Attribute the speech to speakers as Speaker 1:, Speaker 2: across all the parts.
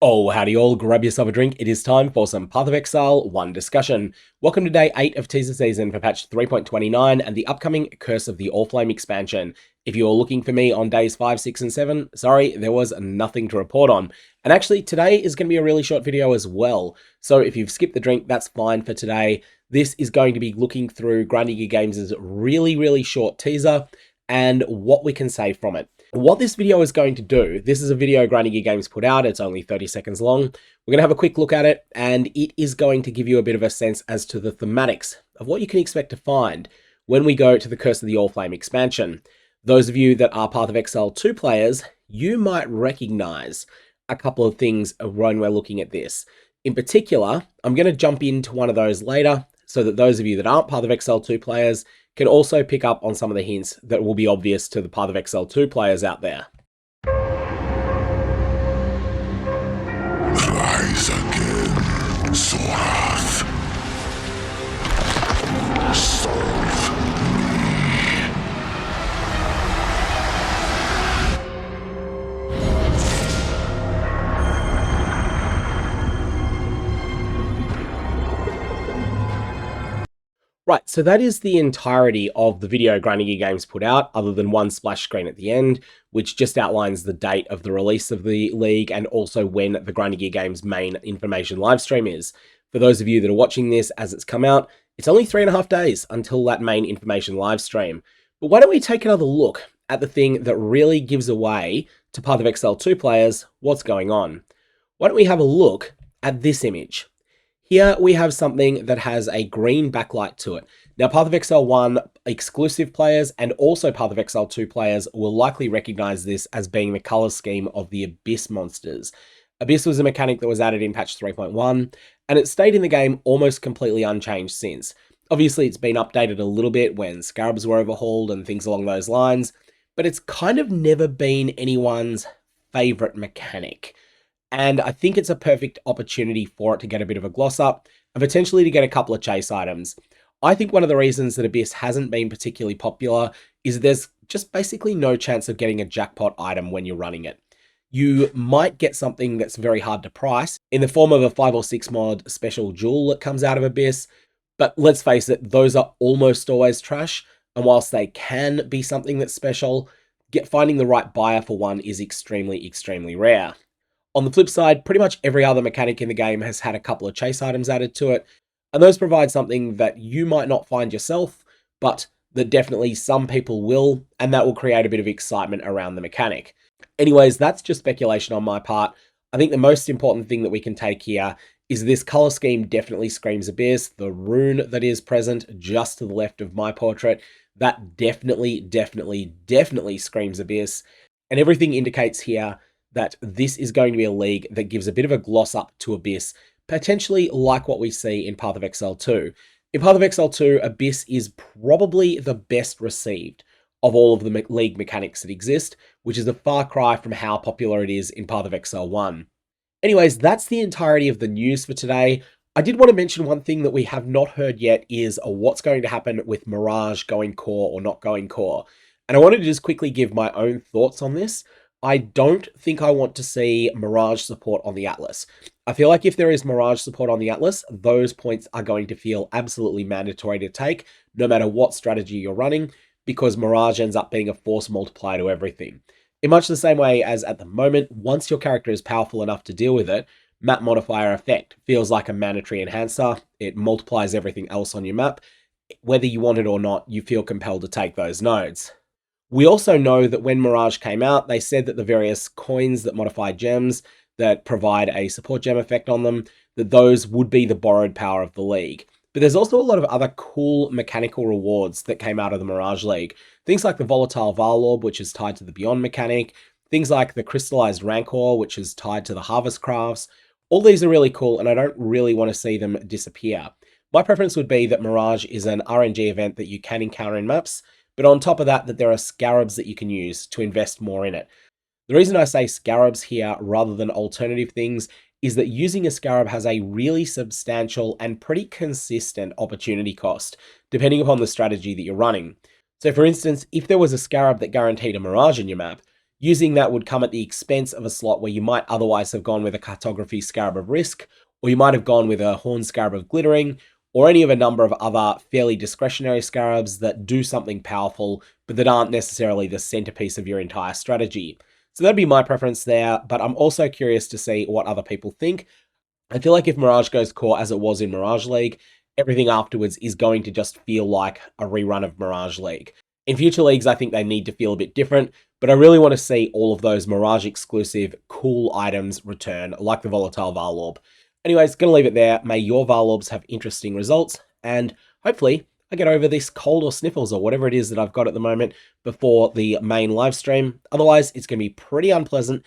Speaker 1: Oh, howdy all, grab yourself a drink. It is time for some Path of Exile 1 discussion. Welcome to day 8 of Teaser season for patch 3.29 and the upcoming Curse of the Allflame expansion. If you're looking for me on days 5, 6, and 7, sorry, there was nothing to report on. And actually, today is going to be a really short video as well. So if you've skipped the drink, that's fine for today. This is going to be looking through Grinding Gear Games' really short teaser and what we can say from it. What this video is going to do, this is a video Grinding Gear Games put out, it's only 30 seconds long. We're going to have a quick look at it, and it is going to give you a bit of a sense as to the thematics of what you can expect to find when we go to the Curse of the Allflame expansion. Those of you that are Path of Exile 2 players, you might recognize a couple of things when we're looking at this. In particular, I'm going to jump into one of those later, so that those of you that aren't Path of Exile 2 players can also pick up on some of the hints that will be obvious to the Path of Exile 2 players out there.
Speaker 2: Rise again, Sorath. Serve me.
Speaker 1: Right, so that is the entirety of the video Grinding Gear Games put out, other than one splash screen at the end, which just outlines the date of the release of the league and also when the Grinding Gear Games main information livestream is. For those of you that are watching this as it's come out, it's only 3.5 days until that main information livestream. But why don't we take another look at the thing that really gives away to Path of Exile 2 players what's going on. Why don't we have a look at this image? Here we have something that has a green backlight to it. Now, Path of Exile 1 exclusive players and also Path of Exile 2 players will likely recognize this as being the color scheme of the Abyss monsters. Abyss was a mechanic that was added in patch 3.1, and it stayed in the game almost completely unchanged since. Obviously, it's been updated a little bit when Scarabs were overhauled and things along those lines, but it's kind of never been anyone's favorite mechanic. And I think it's a perfect opportunity for it to get a bit of a gloss up and potentially to get a couple of chase items. I think one of the reasons that Abyss hasn't been particularly popular is there's just basically no chance of getting a jackpot item when you're running it. You might get something that's very hard to price in the form of a 5 or 6 mod special jewel that comes out of Abyss, but let's face it, those are almost always trash, and whilst they can be something that's special, finding the right buyer for one is extremely rare. On the flip side, pretty much every other mechanic in the game has had a couple of chase items added to it, and those provide something that you might not find yourself, but that definitely some people will, and that will create a bit of excitement around the mechanic. Anyways, that's just speculation on my part. I think the most important thing that we can take here is this color scheme definitely screams Abyss. The rune that is present just to the left of my portrait, that definitely screams Abyss, and everything indicates here that this is going to be a league that gives a bit of a gloss up to Abyss, potentially like what we see in Path of Exile 2. In Path of Exile 2, Abyss is probably the best received of all of the league mechanics that exist, which is a far cry from how popular it is in Path of Exile 1. Anyways, that's the entirety of the news for today. I did want to mention one thing that we have not heard yet is what's going to happen with Mirage going core or not going core. And I wanted to just quickly give my own thoughts on this. I don't think I want to see Mirage support on the Atlas. I feel like if there is Mirage support on the Atlas, those points are going to feel absolutely mandatory to take, no matter what strategy you're running, because Mirage ends up being a force multiplier to everything. In much the same way as at the moment, once your character is powerful enough to deal with it, map modifier effect feels like a mandatory enhancer. It multiplies everything else on your map. Whether you want it or not, you feel compelled to take those nodes. We also know that when Mirage came out, they said that the various coins that modify gems that provide a support gem effect on them, that those would be the borrowed power of the league. But there's also a lot of other cool mechanical rewards that came out of the Mirage League. Things like the Volatile Val Orb, which is tied to the Beyond mechanic. Things like the Crystallized Rancor, which is tied to the Harvest Crafts. All these are really cool, and I don't really want to see them disappear. My preference would be that Mirage is an RNG event that you can encounter in maps, but on top of that, that there are scarabs that you can use to invest more in it. The reason I say scarabs here rather than alternative things is that using a scarab has a really substantial and pretty consistent opportunity cost, depending upon the strategy that you're running. So for instance, if there was a scarab that guaranteed a Mirage in your map, Using that would come at the expense of a slot where you might otherwise have gone with a Cartography Scarab of Risk, or you might have gone with a Horn Scarab of Glittering, or any of a number of other fairly discretionary scarabs that do something powerful, but that aren't necessarily the centerpiece of your entire strategy. So that'd be my preference there, but I'm also curious to see what other people think. I feel like if Mirage goes core as it was in Mirage League, everything afterwards is going to just feel like a rerun of Mirage League. In future leagues, I think they need to feel a bit different, but I really want to see all of those Mirage exclusive cool items return, like the Volatile Varlorb. Anyways, gonna leave it there. May your Varlorbs have interesting results, and hopefully I get over this cold or sniffles or whatever it is that I've got at the moment before the main live stream. Otherwise, it's going to be pretty unpleasant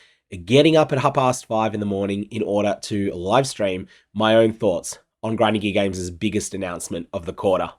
Speaker 1: getting up at 5:30 in the morning in order to live stream my own thoughts on Grinding Gear Games' biggest announcement of the quarter.